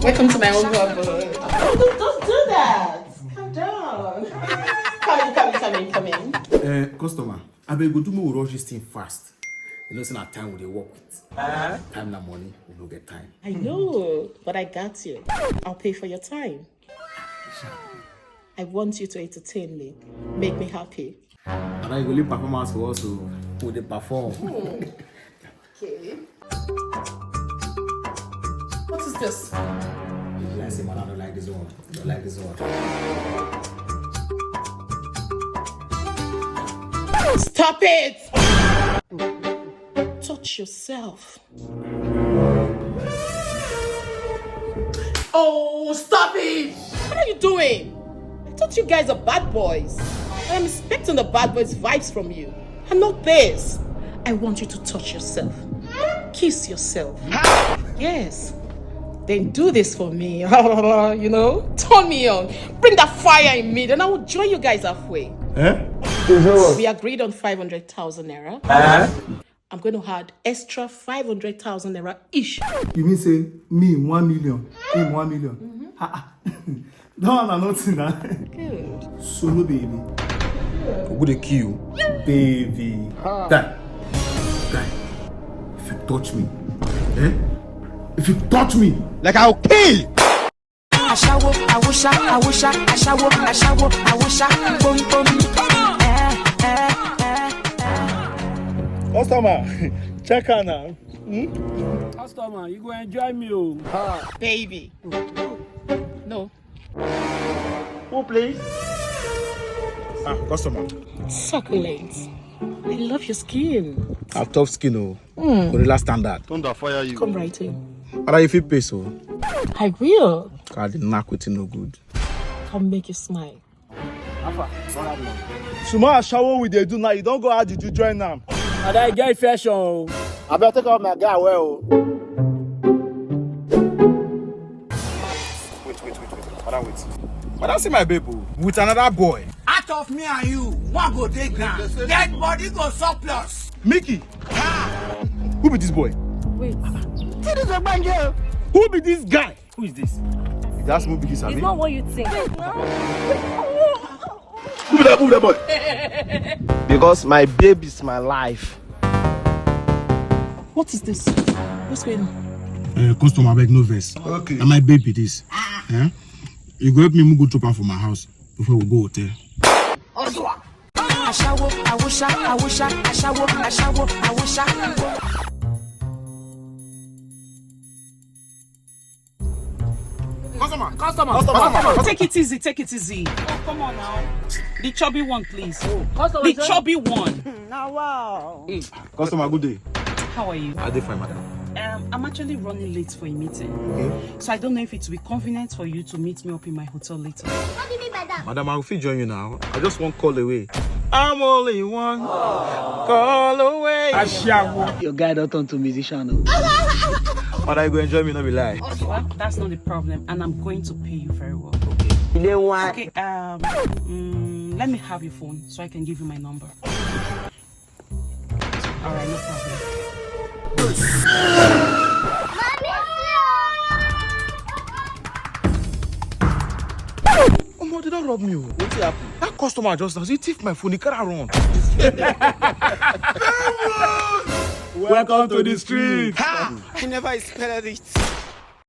Welcome to my own world. Don't do that. Calm down. Come in. Customer, I beg you do me rush this thing fast. You know, it's not time we work with. Time na money, we don't get time. I know, but I got you. I'll pay for your time. I want you to entertain me, make me happy. And I go leave performance for us to perform. Okay. What is this? I say, man, I don't like this one. I don't like this one. Stop it! Touch yourself. Oh, stop it! What are you doing? I thought you guys are bad boys. I'm expecting the bad boys vibes from you. And not this. I want you to touch yourself. Kiss yourself. Yes. Then do this for me. You know? Turn me on. Bring that fire in me. Then I will join you guys halfway. We agreed on 500,000 naira. I'm going to add extra 500,000 naira each. You mean say me 1 million, him 1 million? No, I'm not saying that. Good. Solo baby. Who they kill? Baby. Guy, if you touch me, if you touch me, Like I'll kill. Customer, check her now. Customer, you go enjoy me, oh. Baby. No. Who please? customer. Succulent. I love your skin. I have tough skin, oh. Gorilla standard. Thunder fire you. Come right in. But if you pay so, I will. cause the knack with you no good. Come make you smile. Tomorrow shower we they do now. You don't go out, did you join them? And I get fashion, oh. I better take out my guy well. Wait. Wait. But I see my baby with another boy. Out of me and you, one go take ground. Dead body go surplus. Mickey. Who be this boy? Wait. Who be this guy? Who is this? That's movie this It's not what you think. Move that boy. Because my baby is my life. What is this? What's going on? Customer beg no verse. Okay. And my baby this. You go help me go chop am for my house before we go hotel. Customer. Take it easy. Oh, come on now. The chubby one, please. Customer, The chubby one. now, wow. Customer, good day. How are you? I dey fine, madam. I'm actually running late for a meeting. Okay. So I don't know if it will be convenient for you to meet me up in my hotel later. What do you mean by that? Madam, I will fit join you now. I just one call away. I'm only one call away. Your guy don't turn to musician, oh. But I go enjoy me, no be lie. Well, that's not the problem, and I'm going to pay you very well. You want? Okay, let me have your phone so I can give you my number. All right, no problem. Oh, did not rob me. What's happened? That customer just now, he thief my phone, he can't run. Welcome to the street. I never expected it.